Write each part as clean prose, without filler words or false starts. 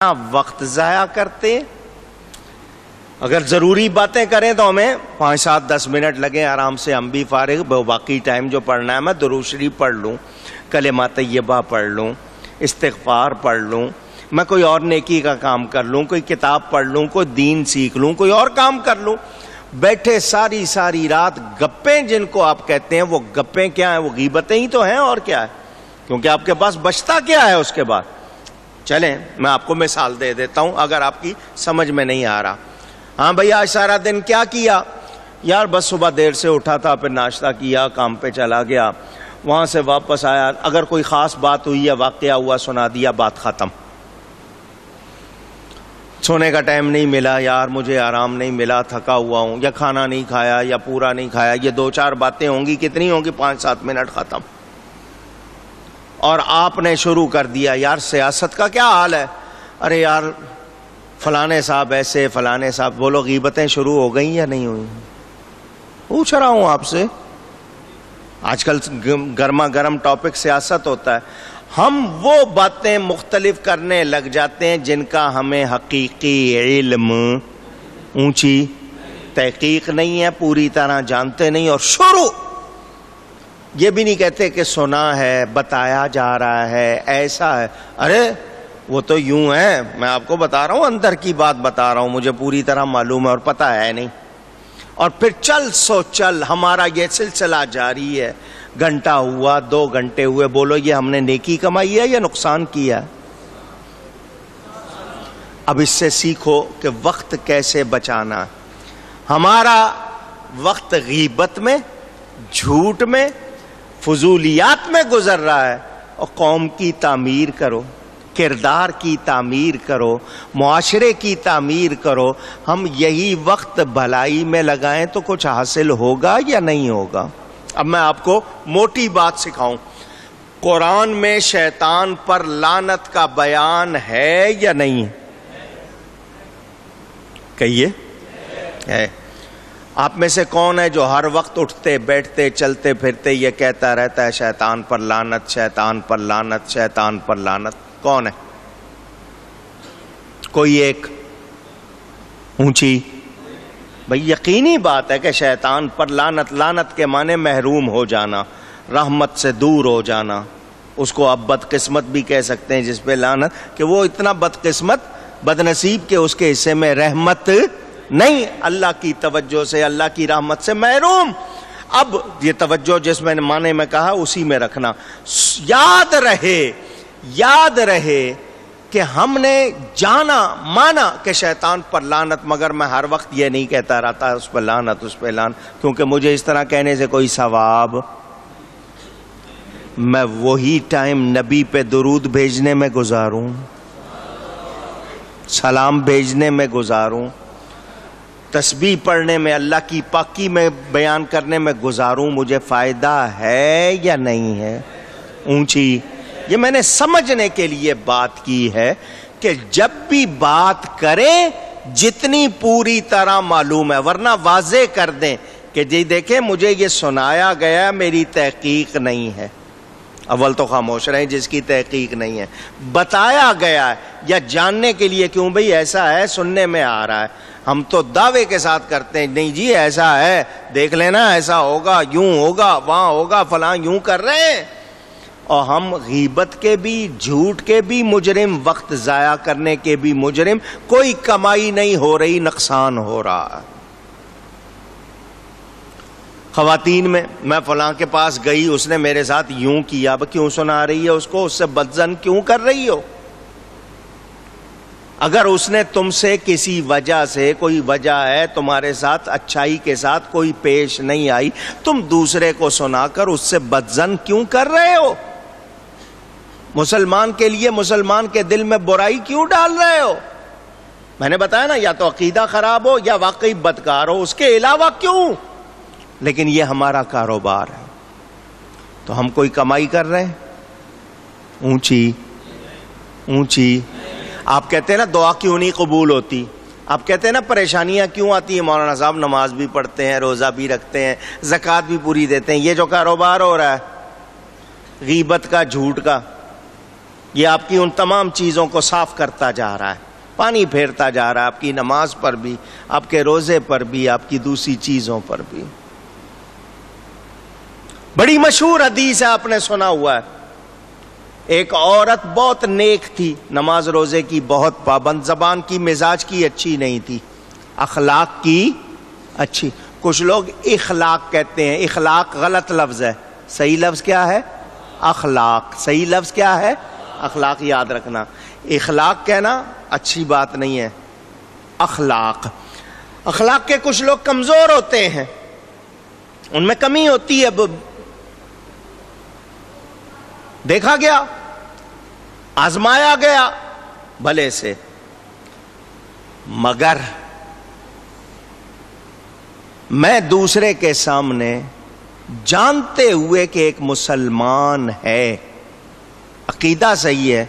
وقت ضائع کرتے. اگر ضروری باتیں کریں تو ہمیں 5 7 10 منٹ لگیں آرام سے, ہم بھی فارغ. باقی ٹائم جو پڑھنا ہے میں درود شریف پڑھ لوں, کلمہ طیبہ پڑھ لوں, استغفار پڑھ لوں, میں کوئی اور نیکی کا کام کر لوں, کوئی کتاب پڑھ لوں, کوئی دین سیکھ لوں, کوئی اور کام کر لوں. بیٹھے ساری رات گپیں جن کو آپ کہتے ہیں, وہ گپیں کیا ہیں؟ وہ غیبتیں ہی تو ہیں, اور کیا ہے؟ کیونکہ آپ کے پاس بچتا کیا ہے اس کے بعد. چلیں میں آپ کو مثال دے دیتا ہوں اگر آپ کی سمجھ میں نہیں آ رہا. ہاں بھئی آج سارا دن کیا کیا؟ یار بس صبح دیر سے اٹھا تھا, پھر ناشتہ کیا, کام پہ چلا گیا, وہاں سے واپس آیا, اگر کوئی خاص بات ہوئی یا واقعہ ہوا سنا دیا, بات ختم. سونے کا ٹائم نہیں ملا, یار مجھے آرام نہیں ملا, تھکا ہوا ہوں, یا کھانا نہیں کھایا یا پورا نہیں کھایا. یہ 2 4 باتیں ہوں گی, کتنی ہوں گی؟ 5 7 منٹ, ختم. اور آپ نے شروع کر دیا, یار سیاست کا کیا حال ہے؟ ارے یار فلانے صاحب ایسے, فلانے صاحب. بولو غیبتیں شروع ہو گئیں یا نہیں ہوئی؟ پوچھ رہا ہوں آپ سے. آج کل گرما گرم ٹاپک سیاست ہوتا ہے. ہم وہ باتیں مختلف کرنے لگ جاتے ہیں جن کا ہمیں حقیقی علم, اونچی تحقیق نہیں ہے, پوری طرح جانتے نہیں, اور شروع یہ بھی نہیں کہتے کہ سنا ہے, بتایا جا رہا ہے, ایسا ہے. ارے وہ تو یوں ہے, میں آپ کو بتا رہا ہوں, اندر کی بات بتا رہا ہوں, مجھے پوری طرح معلوم ہے اور پتہ ہے نہیں. اور پھر چل سو چل ہمارا یہ سلسلہ جاری ہے. گھنٹہ ہوا, 2 گھنٹے ہوئے, بولو یہ ہم نے نیکی کمائی ہے یا نقصان کیا؟ اب اس سے سیکھو کہ وقت کیسے بچانا. ہمارا وقت غیبت میں, جھوٹ میں, فضولیات میں گزر رہا ہے. اور قوم کی تعمیر کرو, کردار کی تعمیر کرو, معاشرے کی تعمیر کرو. ہم یہی وقت بھلائی میں لگائیں تو کچھ حاصل ہوگا یا نہیں ہوگا؟ اب میں آپ کو موٹی بات سکھاؤں. قرآن میں شیطان پر لعنت کا بیان ہے یا نہیں؟ کہیے ہے. آپ میں سے کون ہے جو ہر وقت اٹھتے بیٹھتے چلتے پھرتے یہ کہتا رہتا ہے شیطان پر لعنت, شیطان پر لعنت, شیطان پر لعنت؟ کون ہے؟ کوئی ایک اونچی. بھئی یقینی بات ہے کہ شیطان پر لعنت, لعنت کے معنی محروم ہو جانا, رحمت سے دور ہو جانا. اس کو آپ بدقسمت بھی کہہ سکتے ہیں جس پہ لعنت, کہ وہ اتنا بدقسمت, بد نصیب کہ اس کے حصے میں رحمت نہیں, اللہ کی توجہ سے, اللہ کی رحمت سے محروم. اب یہ توجہ جس میں معنی میں کہا اسی میں رکھنا. یاد رہے کہ ہم نے جانا مانا کہ شیطان پر لعنت, مگر میں ہر وقت یہ نہیں کہتا رہتا اس پہ لعنت, اس پہ لعنت, کیونکہ مجھے اس طرح کہنے سے کوئی ثواب. میں وہی ٹائم نبی پہ درود بھیجنے میں گزاروں, سلام بھیجنے میں گزاروں, تسبیح پڑھنے میں, اللہ کی پاکی میں بیان کرنے میں گزاروں. مجھے فائدہ ہے یا نہیں ہے؟ اونچی. یہ میں نے سمجھنے کے لیے بات کی ہے کہ جب بھی بات کریں جتنی پوری طرح معلوم ہے, ورنہ واضح کر دیں کہ جی دیکھیں مجھے یہ سنایا گیا, میری تحقیق نہیں ہے. اول تو خاموش رہیں جس کی تحقیق نہیں ہے. بتایا گیا ہے یا جاننے کے لیے, کیوں بھئی ایسا ہے, سننے میں آ رہا ہے. ہم تو دعوے کے ساتھ کرتے ہیں, نہیں جی ایسا ہے, دیکھ لینا ایسا ہوگا, یوں ہوگا, وہاں ہوگا, فلاں یوں کر رہے ہیں. اور ہم غیبت کے بھی, جھوٹ کے بھی مجرم, وقت ضائع کرنے کے بھی مجرم. کوئی کمائی نہیں ہو رہی, نقصان ہو رہا. خواتین میں فلاں کے پاس گئی, اس نے میرے ساتھ یوں کیا, اب کیوں سنا رہی ہے اس کو, اس سے بدظن کیوں کر رہی ہو؟ اگر اس نے تم سے کسی وجہ سے, کوئی وجہ ہے تمہارے ساتھ اچھائی کے ساتھ کوئی پیش نہیں آئی, تم دوسرے کو سنا کر اس سے بدظن کیوں کر رہے ہو؟ مسلمان کے لیے مسلمان کے دل میں برائی کیوں ڈال رہے ہو؟ میں نے بتایا نا, یا تو عقیدہ خراب ہو یا واقعی بدکار ہو, اس کے علاوہ کیوں؟ لیکن یہ ہمارا کاروبار ہے, تو ہم کوئی کمائی کر رہے ہیں. اونچی اونچی. آپ کہتے ہیں نا دعا کیوں نہیں قبول ہوتی, آپ کہتے ہیں نا پریشانیاں کیوں آتی ہیں؟ مولانا صاحب نماز بھی پڑھتے ہیں, روزہ بھی رکھتے ہیں, زکوٰۃ بھی پوری دیتے ہیں, یہ جو کاروبار ہو رہا ہے غیبت کا, جھوٹ کا, یہ آپ کی ان تمام چیزوں کو صاف کرتا جا رہا ہے، پانی پھیرتا جا رہا ہے، آپ کی نماز پر بھی، آپ کے روزے پر بھی، آپ کی دوسری چیزوں پر بھی۔ بڑی مشہور حدیث ہے، آپ نے سنا ہوا ہے، ایک عورت بہت نیک تھی، نماز روزے کی بہت پابند، زبان کی مزاج کی اچھی نہیں تھی، اخلاق کی اچھی۔ کچھ لوگ اخلاق کہتے ہیں، اخلاق غلط لفظ ہے، صحیح لفظ کیا ہے؟ اخلاق۔ صحیح لفظ کیا ہے؟ اخلاق، یاد رکھنا۔ اخلاق کہنا اچھی بات نہیں ہے، اخلاق۔ اخلاق کے کچھ لوگ کمزور ہوتے ہیں، ان میں کمی ہوتی ہے، دیکھا گیا، آزمایا گیا بھلے سے، مگر میں دوسرے کے سامنے جانتے ہوئے کہ ایک مسلمان ہے، عقیدہ صحیح ہے،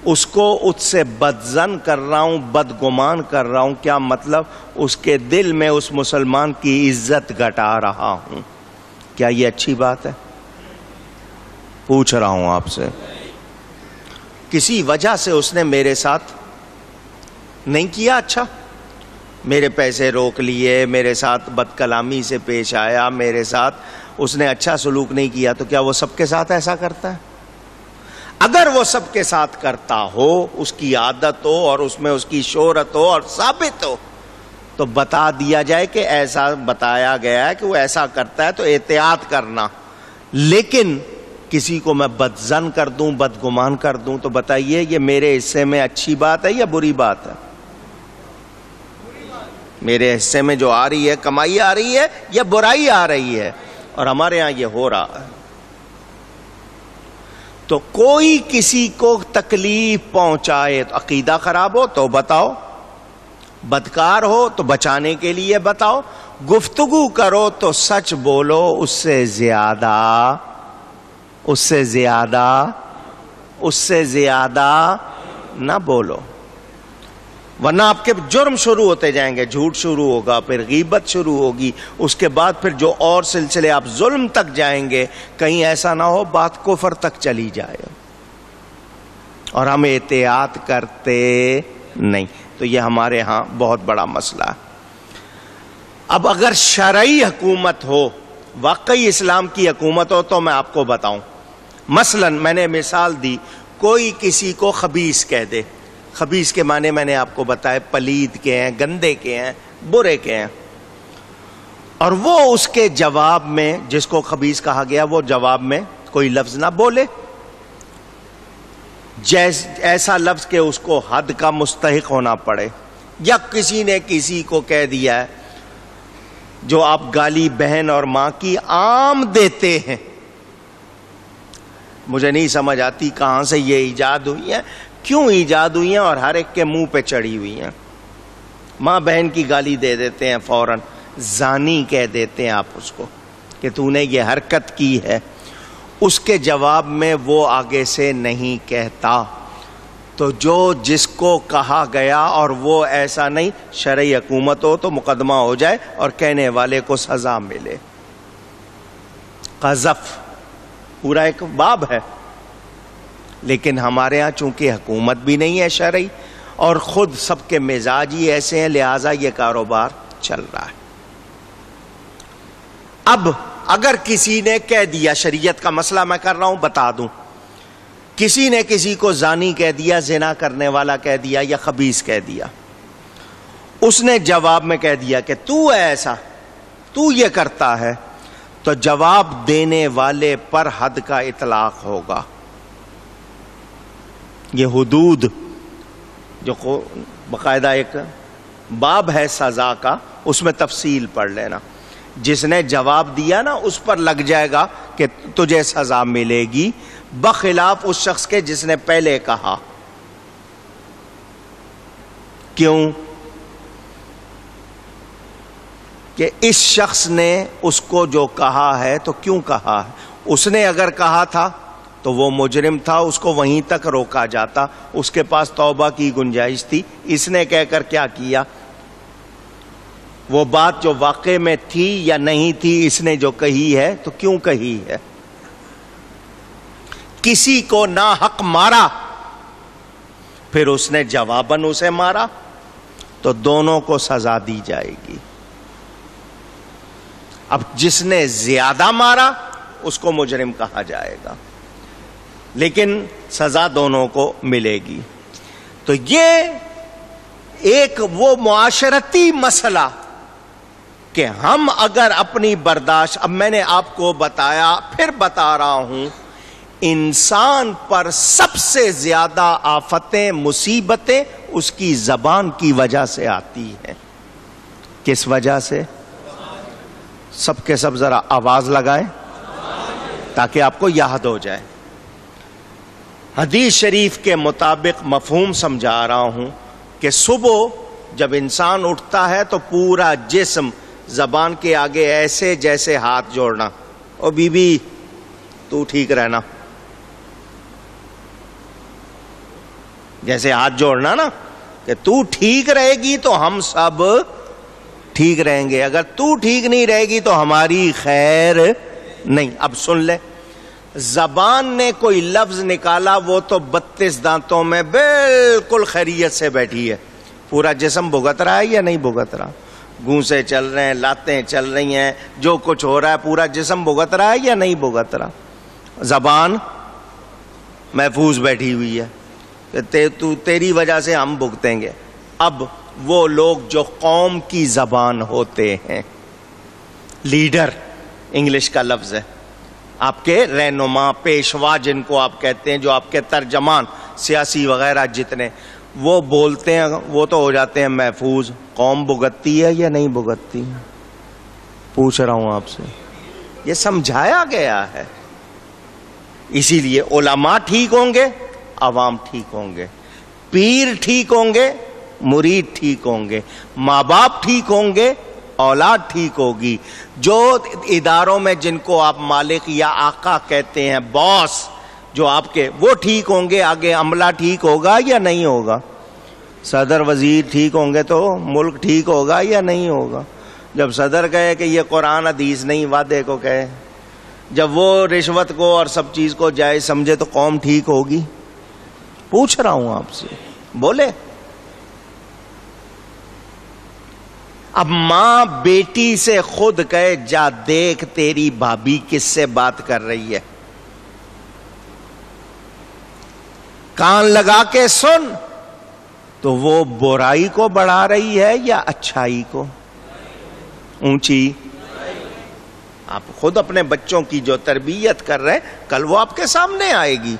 اس کو اس سے بدظن کر رہا ہوں، بدگمان کر رہا ہوں، کیا مطلب؟ اس کے دل میں اس مسلمان کی عزت گھٹا رہا ہوں، کیا یہ اچھی بات ہے؟ پوچھ رہا ہوں آپ سے۔ کسی وجہ سے اس نے میرے ساتھ نہیں کیا اچھا، میرے پیسے روک لیے، میرے ساتھ بد کلامی سے پیش آیا، میرے ساتھ اس نے اچھا سلوک نہیں کیا، تو کیا وہ سب کے ساتھ ایسا کرتا ہے؟ اگر وہ سب کے ساتھ کرتا ہو، اس کی عادت ہو اور اس میں اس کی شہرت ہو اور ثابت ہو، تو بتا دیا جائے کہ ایسا بتایا گیا ہے کہ وہ ایسا کرتا ہے، تو احتیاط کرنا۔ لیکن کسی کو میں بدظن کر دوں، بدگمان کر دوں، تو بتائیے یہ میرے حصے میں اچھی بات ہے یا بری بات ہے؟ میرے حصے میں جو آ رہی ہے کمائی آ رہی ہے یا برائی آ رہی ہے؟ اور ہمارے ہاں یہ ہو رہا ہے۔ تو کوئی کسی کو تکلیف پہنچائے، تو عقیدہ خراب ہو تو بتاؤ، بدکار ہو تو بچانے کے لیے بتاؤ، گفتگو کرو تو سچ بولو، اس سے زیادہ نہ بولو، ورنہ آپ کے جرم شروع ہوتے جائیں گے، جھوٹ شروع ہوگا، پھر غیبت شروع ہوگی، اس کے بعد پھر جو اور سلسلے، آپ ظلم تک جائیں گے، کہیں ایسا نہ ہو بات کفر تک چلی جائے، اور ہم احتیاط کرتے نہیں۔ تو یہ ہمارے ہاں بہت بڑا مسئلہ ہے۔ اب اگر شرعی حکومت ہو، واقعی اسلام کی حکومت ہو، تو میں آپ کو بتاؤں، مثلا میں نے مثال دی، کوئی کسی کو خبیث کہہ دے، خبیث کے معنی میں نے آپ کو بتایا، پلید کے ہیں، گندے کے ہیں، برے کے ہیں، اور وہ اس کے جواب میں، جس کو خبیث کہا گیا، وہ جواب میں کوئی لفظ نہ بولے، ایسا لفظ کہ اس کو حد کا مستحق ہونا پڑے، یا کسی نے کسی کو کہہ دیا ہے جو آپ گالی بہن اور ماں کی عام دیتے ہیں، مجھے نہیں سمجھ آتی کہاں سے یہ ایجاد ہوئی ہے، کیوں ایجاد ہوئی ہیں، اور ہر ایک کے منہ پہ چڑھی ہوئی ہیں۔ ماں بہن کی گالی دے دیتے ہیں، فوراً زانی کہہ دیتے ہیں آپ اس کو کہ تو نے یہ حرکت کی ہے، اس کے جواب میں وہ آگے سے نہیں کہتا، تو جو جس کو کہا گیا اور وہ ایسا نہیں، شرعی حکومت ہو تو مقدمہ ہو جائے اور کہنے والے کو سزا ملے۔ قذف پورا ایک باب ہے، لیکن ہمارے ہاں چونکہ حکومت بھی نہیں ہے شرعی، اور خود سب کے مزاج ہی ایسے ہیں، لہٰذا یہ کاروبار چل رہا ہے۔ اب اگر کسی نے کہہ دیا، شریعت کا مسئلہ میں کر رہا ہوں، بتا دوں، کسی نے کسی کو زانی کہہ دیا، زنا کرنے والا کہہ دیا، یا خبیث کہہ دیا، اس نے جواب میں کہہ دیا کہ تو ہے ایسا، تو یہ کرتا ہے، تو جواب دینے والے پر حد کا اطلاق ہوگا۔ یہ حدود جو باقاعدہ ایک باب ہے سزا کا، اس میں تفصیل پڑھ لینا، جس نے جواب دیا نا اس پر لگ جائے گا کہ تجھے سزا ملے گی، بخلاف اس شخص کے جس نے پہلے کہا۔ کیوں؟ کہ اس شخص نے اس کو جو کہا ہے تو کیوں کہا ہے؟ اس نے اگر کہا تھا تو وہ مجرم تھا، اس کو وہیں تک روکا جاتا، اس کے پاس توبہ کی گنجائش تھی، اس نے کہہ کر کیا کیا؟ وہ بات جو واقع میں تھی یا نہیں تھی، اس نے جو کہی ہے تو کیوں کہی ہے؟ کسی کو ناحق مارا پھر اس نے جواباً اسے مارا تو دونوں کو سزا دی جائے گی. اب جس نے زیادہ مارا اس کو مجرم کہا جائے گا, لیکن سزا دونوں کو ملے گی. تو یہ ایک وہ معاشرتی مسئلہ کہ ہم اگر اپنی برداشت, اب میں نے آپ کو بتایا پھر بتا رہا ہوں, انسان پر سب سے زیادہ آفتیں مصیبتیں اس کی زبان کی وجہ سے آتی ہیں. کس وجہ سے؟ سب کے سب ذرا آواز لگائیں تاکہ آپ کو یاد ہو جائے. حدیث شریف کے مطابق مفہوم سمجھا رہا ہوں کہ صبح جب انسان اٹھتا ہے تو پورا جسم زبان کے آگے ایسے جیسے ہاتھ جوڑنا, او بی بی تو ٹھیک رہنا, جیسے ہاتھ جوڑنا نا کہ تو ٹھیک رہے گی تو ہم سب ٹھیک رہیں گے, اگر تو ٹھیک نہیں رہے گی تو ہماری خیر نہیں. اب سن لے, زبان نے کوئی لفظ نکالا وہ تو 32 دانتوں میں بالکل خیریت سے بیٹھی ہے, پورا جسم بھگت رہا ہے یا نہیں بھگت رہا؟ گونسے چل رہے ہیں, لاتیں چل رہی ہیں, جو کچھ ہو رہا ہے پورا جسم بھگت رہا ہے یا نہیں بھگت رہا؟ زبان محفوظ بیٹھی ہوئی ہے کہ تیری وجہ سے ہم بھگتیں گے. اب وہ لوگ جو قوم کی زبان ہوتے ہیں, لیڈر انگلش کا لفظ ہے, آپ کے رہنما پیشوا جن کو آپ کہتے ہیں, جو آپ کے ترجمان سیاسی وغیرہ جتنے, وہ بولتے ہیں وہ تو ہو جاتے ہیں محفوظ. قوم بھگتتی ہے یا نہیں بھگتتی؟ پوچھ رہا ہوں آپ سے, یہ سمجھایا گیا ہے. اسی لیے علماء ٹھیک ہوں گے, عوام ٹھیک ہوں گے, پیر ٹھیک ہوں گے, مرید ٹھیک ہوں گے, ماں باپ ٹھیک ہوں گے, اولاد ٹھیک ہوگی. جو اداروں میں جن کو آپ مالک یا آقا کہتے ہیں, باس جو آپ کے, وہ ٹھیک ہوں گے, آگے عملہ ٹھیک ہوگا یا نہیں ہوگا؟ صدر وزیر ٹھیک ہوں گے تو ملک ٹھیک ہوگا یا نہیں ہوگا؟ جب صدر کہے کہ یہ قرآن حدیث نہیں, وعدے کو کہے, جب وہ رشوت کو اور سب چیز کو جائز سمجھے تو قوم ٹھیک ہوگی؟ پوچھ رہا ہوں آپ سے, بولے. اب ماں بیٹی سے خود کہے جا دیکھ تیری بھابھی کس سے بات کر رہی ہے, کان لگا کے سن, تو وہ برائی کو بڑھا رہی ہے یا اچھائی کو؟ اونچی. آپ خود اپنے بچوں کی جو تربیت کر رہے ہیں, کل وہ آپ کے سامنے آئے گی.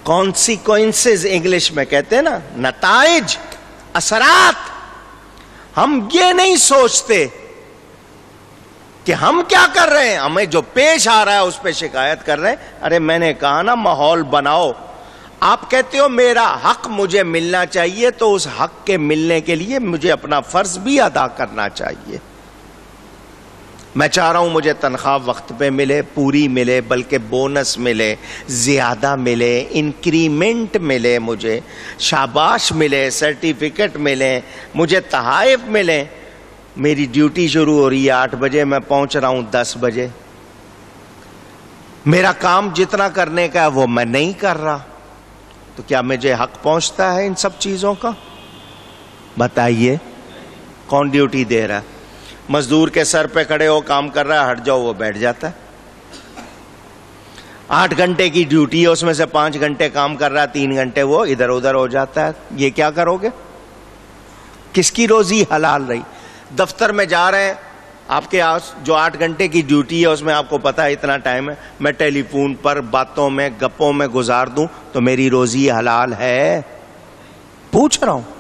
کانسیکوئنسز انگلش میں کہتے ہیں نا, نتائج, اثرات. ہم یہ نہیں سوچتے کہ ہم کیا کر رہے ہیں, ہمیں جو پیش آ رہا ہے اس پہ شکایت کر رہے ہیں. ارے میں نے کہا نا ماحول بناؤ. آپ کہتے ہو میرا حق مجھے ملنا چاہیے, تو اس حق کے ملنے کے لیے مجھے اپنا فرض بھی ادا کرنا چاہیے. میں چاہ رہا ہوں مجھے تنخواہ وقت پہ ملے, پوری ملے, بلکہ بونس ملے, زیادہ ملے, انکریمنٹ ملے, مجھے شاباش ملے, سرٹیفکیٹ ملے, مجھے تحائف ملیں. میری ڈیوٹی شروع ہو رہی ہے 8 بجے, میں پہنچ رہا ہوں 10 بجے. میرا کام جتنا کرنے کا ہے وہ میں نہیں کر رہا, تو کیا مجھے حق پہنچتا ہے ان سب چیزوں کا؟ بتائیے, کون ڈیوٹی دے رہا ہے؟ مزدور کے سر پہ کھڑے ہو کام کر رہا ہے, ہٹ جاؤ, وہ بیٹھ جاتا ہے. 8 گھنٹے کی ڈیوٹی ہے, اس میں سے 5 گھنٹے کام کر رہا ہے, 3 گھنٹے وہ ادھر ادھر ہو جاتا ہے. یہ کیا کرو گے؟ کس کی روزی حلال رہی؟ دفتر میں جا رہے ہیں, آپ کے جو 8 گھنٹے کی ڈیوٹی ہے اس میں آپ کو پتا ہے اتنا ٹائم ہے, میں ٹیلی فون پر باتوں میں گپوں میں گزار دوں تو میری روزی حلال ہے؟ پوچھ رہا ہوں.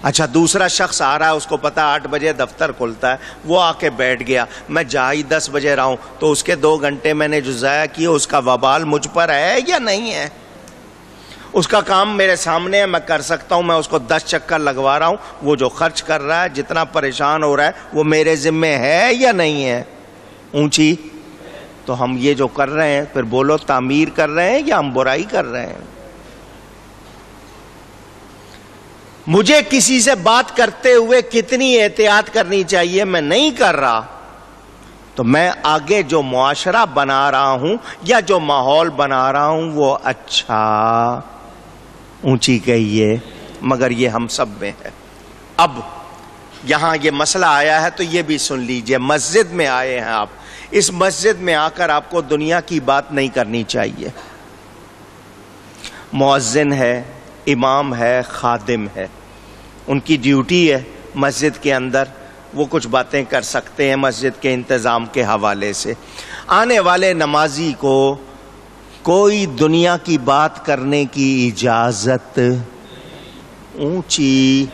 اچھا, دوسرا شخص آ رہا ہے, اس کو پتا 8 بجے دفتر کھلتا ہے, وہ آ کے بیٹھ گیا, میں جا ہی 10 بجے رہا ہوں, تو اس کے 2 گھنٹے میں نے جو ضائع کیے اس کا وبال مجھ پر ہے یا نہیں ہے؟ اس کا کام میرے سامنے ہے, میں کر سکتا ہوں, میں اس کو 10 چکر لگوا رہا ہوں, وہ جو خرچ کر رہا ہے, جتنا پریشان ہو رہا ہے, وہ میرے ذمے ہے یا نہیں ہے؟ اونچی. تو ہم یہ جو کر رہے ہیں, پھر بولو, تعمیر کر رہے ہیں یا ہم برائی کر رہے ہیں؟ مجھے کسی سے بات کرتے ہوئے کتنی احتیاط کرنی چاہیے, میں نہیں کر رہا, تو میں آگے جو معاشرہ بنا رہا ہوں یا جو ماحول بنا رہا ہوں وہ اچھا، اونچی کہیے، مگر یہ ہم سب میں ہے۔ اب یہاں یہ مسئلہ آیا ہے تو یہ بھی سن لیجئے، مسجد میں آئے ہیں آپ، اس مسجد میں آ کر آپ کو دنیا کی بات نہیں کرنی چاہیے۔ مؤذن ہے، امام ہے، خادم ہے، ان کی ڈیوٹی ہے مسجد کے اندر، وہ کچھ باتیں کر سکتے ہیں مسجد کے انتظام کے حوالے سے۔ آنے والے نمازی کو کوئی دنیا کی بات کرنے کی اجازت، اونچی